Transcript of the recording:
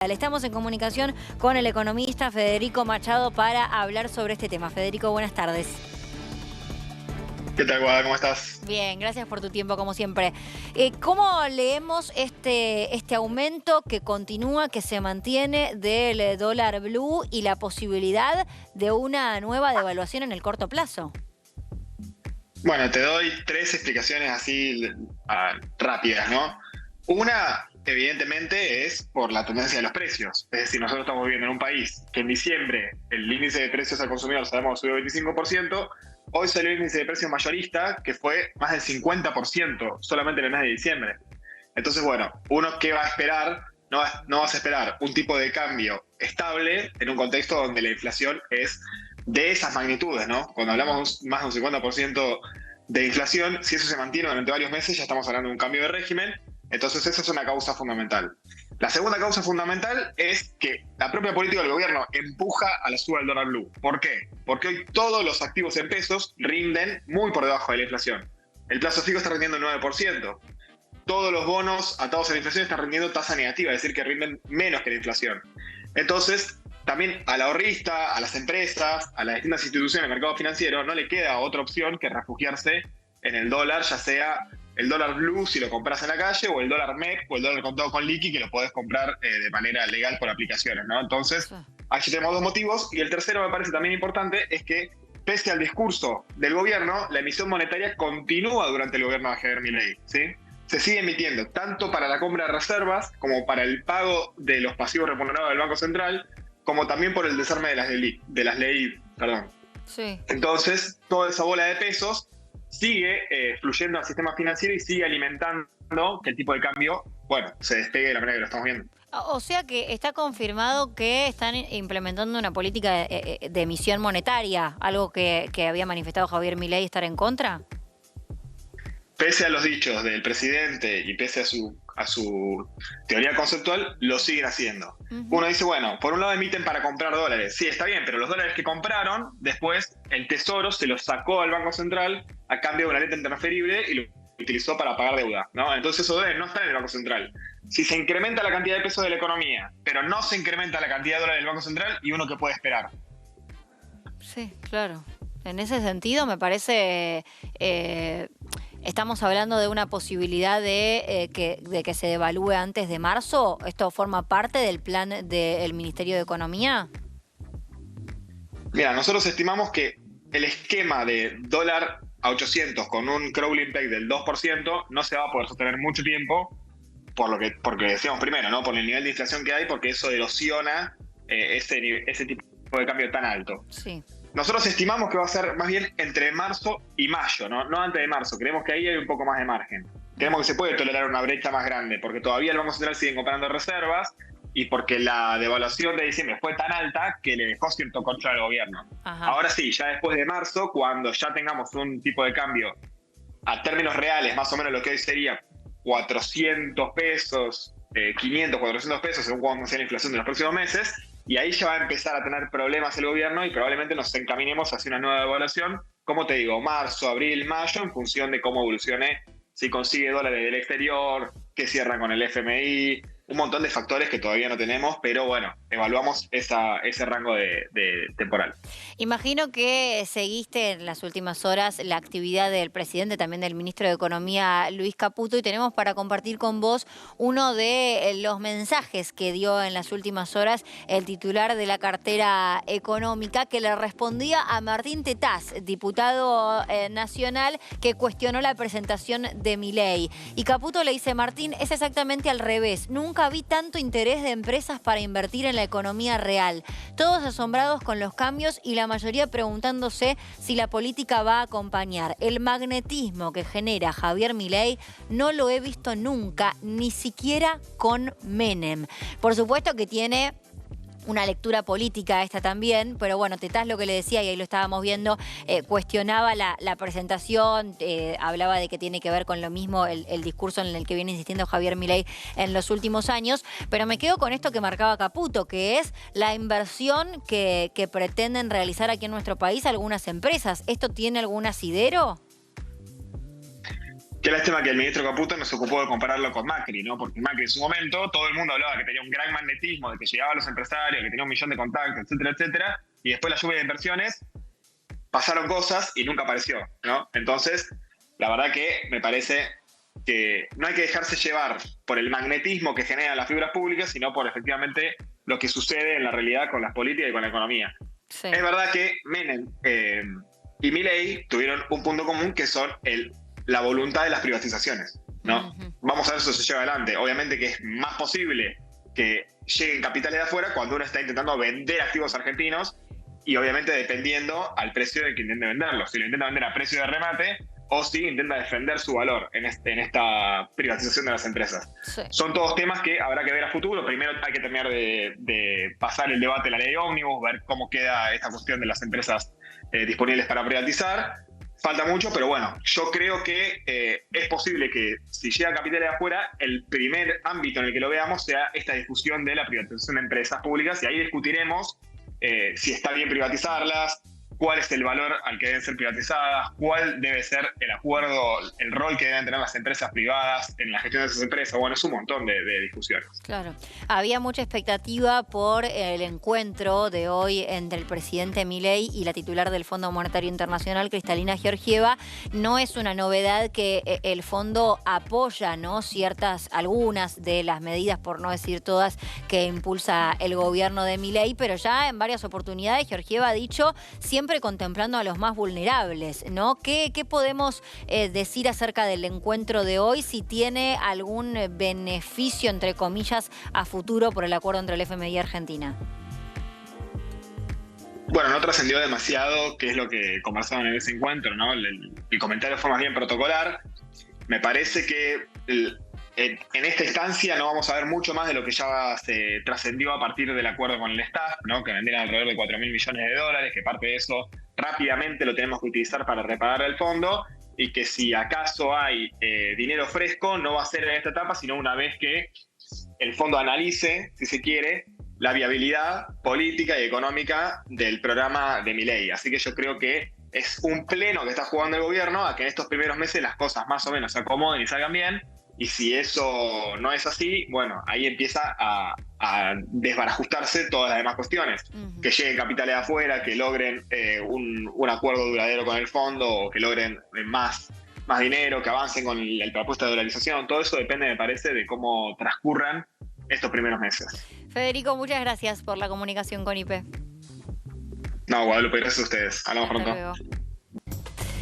Capital. Estamos en comunicación con el economista Federico Machado para hablar sobre este tema. Federico, buenas tardes. ¿Qué tal, Guada? ¿Cómo estás? Bien, gracias por tu tiempo, como siempre. ¿Cómo leemos este aumento que continúa, que se mantiene del dólar blue y la posibilidad de una nueva devaluación en el corto plazo? Bueno, te doy tres explicaciones así rápidas, ¿no? Una, evidentemente, es por la tendencia de los precios. Es decir, nosotros estamos viviendo en un país que en diciembre el índice de precios al consumidor, sabemos, subió 25%. Hoy salió el índice de precios mayorista, que fue más del 50% solamente en el mes de diciembre. Entonces, bueno, uno ¿qué va a esperar? No vas a esperar un tipo de cambio estable en un contexto donde la inflación es de esas magnitudes, ¿no? Cuando hablamos más de un 50% de inflación, si eso se mantiene durante varios meses, ya estamos hablando de un cambio de régimen. Entonces, esa es una causa fundamental. La segunda causa fundamental es que la propia política del gobierno empuja a la suba del dólar blue. ¿Por qué? Porque hoy todos los activos en pesos rinden muy por debajo de la inflación. El plazo fijo está rindiendo el 9%. Todos los bonos atados a la inflación están rindiendo tasa negativa, es decir, que rinden menos que la inflación. Entonces, también al ahorrista, a las empresas, a las distintas instituciones del mercado financiero, no le queda otra opción que refugiarse en el dólar, ya sea el dólar blue si lo compras en la calle, o el dólar MEP, o el dólar contado con liqui, que lo podés comprar de manera legal por aplicaciones, ¿no? Entonces, aquí tenemos dos motivos. Y el tercero, me parece también importante, es que pese al discurso del gobierno, la emisión monetaria continúa durante el gobierno de Javier Milei, ¿sí? Se sigue emitiendo tanto para la compra de reservas como para el pago de los pasivos remunerados del Banco Central, como también por el desarme de las leyes. Sí. Entonces, toda esa bola de pesos sigue fluyendo al sistema financiero y sigue alimentando que el tipo de cambio, bueno, se despegue de la manera que lo estamos viendo. O sea que está confirmado que están implementando una política de emisión monetaria, algo que había manifestado Javier Milei estar en contra. Pese a los dichos del presidente y pese a su teoría conceptual, lo siguen haciendo. Uno dice, bueno, por un lado emiten para comprar dólares. Sí, está bien, pero los dólares que compraron, después el Tesoro se los sacó al Banco Central a cambio de una letra intransferible y lo utilizó para pagar deuda, ¿no? Entonces esos dólares no están en el Banco Central. Si se incrementa la cantidad de pesos de la economía, pero no se incrementa la cantidad de dólares del Banco Central, ¿y uno qué puede esperar? Sí, claro. En ese sentido me parece... ¿Estamos hablando de una posibilidad de que se devalúe antes de marzo? ¿Esto forma parte del plan del Ministerio de Economía? Mira, nosotros estimamos que el esquema de dólar a 800 con un crawling peg del 2% no se va a poder sostener mucho tiempo, porque decíamos primero, ¿no? Por el nivel de inflación que hay, porque eso erosiona ese tipo de cambio tan alto. Sí. Nosotros estimamos que va a ser más bien entre marzo y mayo, no antes de marzo. Creemos que ahí hay un poco más de margen. Creemos que se puede tolerar una brecha más grande, porque todavía el Banco Central sigue comprando reservas y porque la devaluación de diciembre fue tan alta que le dejó cierto control al gobierno. Ajá. Ahora sí, ya después de marzo, cuando ya tengamos un tipo de cambio a términos reales, más o menos lo que hoy sería 400 pesos, 500, 400 pesos, según cuándo sea la inflación de los próximos meses, y ahí ya va a empezar a tener problemas el gobierno y probablemente nos encaminemos hacia una nueva devaluación, como te digo, marzo, abril, mayo, en función de cómo evolucione, si consigue dólares del exterior, que cierran con el FMI, un montón de factores que todavía no tenemos, pero bueno, evaluamos ese rango de temporal. Imagino que seguiste en las últimas horas la actividad del presidente, también del ministro de Economía, Luis Caputo, y tenemos para compartir con vos uno de los mensajes que dio en las últimas horas el titular de la cartera económica, que le respondía a Martín Tetaz, diputado nacional, que cuestionó la presentación de Milei. Y Caputo le dice, Martín, es exactamente al revés. Nunca vi tanto interés de empresas para invertir en la economía real. Todos asombrados con los cambios y la mayoría preguntándose si la política va a acompañar. El magnetismo que genera Javier Milei no lo he visto nunca, ni siquiera con Menem. Por supuesto que tiene una lectura política esta también, pero bueno, Tetaz lo que le decía, y ahí lo estábamos viendo, cuestionaba la presentación, hablaba de que tiene que ver con lo mismo el discurso en el que viene insistiendo Javier Milei en los últimos años, pero me quedo con esto que marcaba Caputo, que es la inversión que pretenden realizar aquí en nuestro país algunas empresas. ¿Esto tiene algún asidero? Qué lástima que el ministro Caputo no se ocupó de compararlo con Macri, ¿no? Porque Macri en su momento todo el mundo hablaba que tenía un gran magnetismo, de que llegaba a los empresarios, que tenía 1 millón de contactos, etcétera, etcétera, y después la lluvia de inversiones pasaron cosas y nunca apareció, ¿no? Entonces, la verdad que me parece que no hay que dejarse llevar por el magnetismo que generan las figuras públicas, sino por efectivamente lo que sucede en la realidad con las políticas y con la economía. Sí. Es verdad que Menem y Milei tuvieron un punto común que son la voluntad de las privatizaciones, ¿no? Vamos a ver si eso se lleva adelante. Obviamente que es más posible que lleguen capitales de afuera cuando uno está intentando vender activos argentinos y obviamente dependiendo al precio de que intente venderlo. Si lo intenta vender a precio de remate o si intenta defender su valor en esta privatización de las empresas. Sí. Son todos temas que habrá que ver a futuro. Primero hay que terminar de pasar el debate de la ley ómnibus, ver cómo queda esta cuestión de las empresas disponibles para privatizar. Falta mucho, pero bueno, yo creo que es posible que si llega capital de afuera, el primer ámbito en el que lo veamos sea esta discusión de la privatización de empresas públicas y ahí discutiremos si está bien privatizarlas, cuál es el valor al que deben ser privatizadas, cuál debe ser el acuerdo, el rol que deben tener las empresas privadas en la gestión de esas empresas. Bueno, es un montón de discusiones. Claro. Había mucha expectativa por el encuentro de hoy entre el presidente Milei y la titular del Fondo Monetario Internacional, Kristalina Georgieva. No es una novedad que el fondo apoya, ¿no?, algunas de las medidas, por no decir todas, que impulsa el gobierno de Milei, pero ya en varias oportunidades Georgieva ha dicho siempre contemplando a los más vulnerables, ¿no? ¿Qué podemos decir acerca del encuentro de hoy? Si tiene algún beneficio, entre comillas, a futuro por el acuerdo entre el FMI y Argentina. Bueno, no trascendió demasiado qué es lo que conversaron en ese encuentro, ¿no? El comentario fue más bien protocolar. Me parece que en esta instancia no vamos a ver mucho más de lo que ya se trascendió a partir del acuerdo con el staff, ¿no? Que vendrían alrededor de 4.000 millones de dólares, que parte de eso rápidamente lo tenemos que utilizar para reparar el fondo y que si acaso hay dinero fresco no va a ser en esta etapa, sino una vez que el fondo analice, si se quiere, la viabilidad política y económica del programa de Milei. Así que yo creo que es un pleno que está jugando el gobierno a que en estos primeros meses las cosas más o menos se acomoden y salgan bien. Y si eso no es así, bueno, ahí empieza a desbarajustarse todas las demás cuestiones. Que lleguen capitales de afuera, que logren un acuerdo duradero con el fondo, o que logren más dinero, que avancen con la propuesta de dolarización. Todo eso depende, me parece, de cómo transcurran estos primeros meses. Federico, muchas gracias por la comunicación con IP. No, Guadalupe, gracias a ustedes. Hablamos Hasta pronto. luego.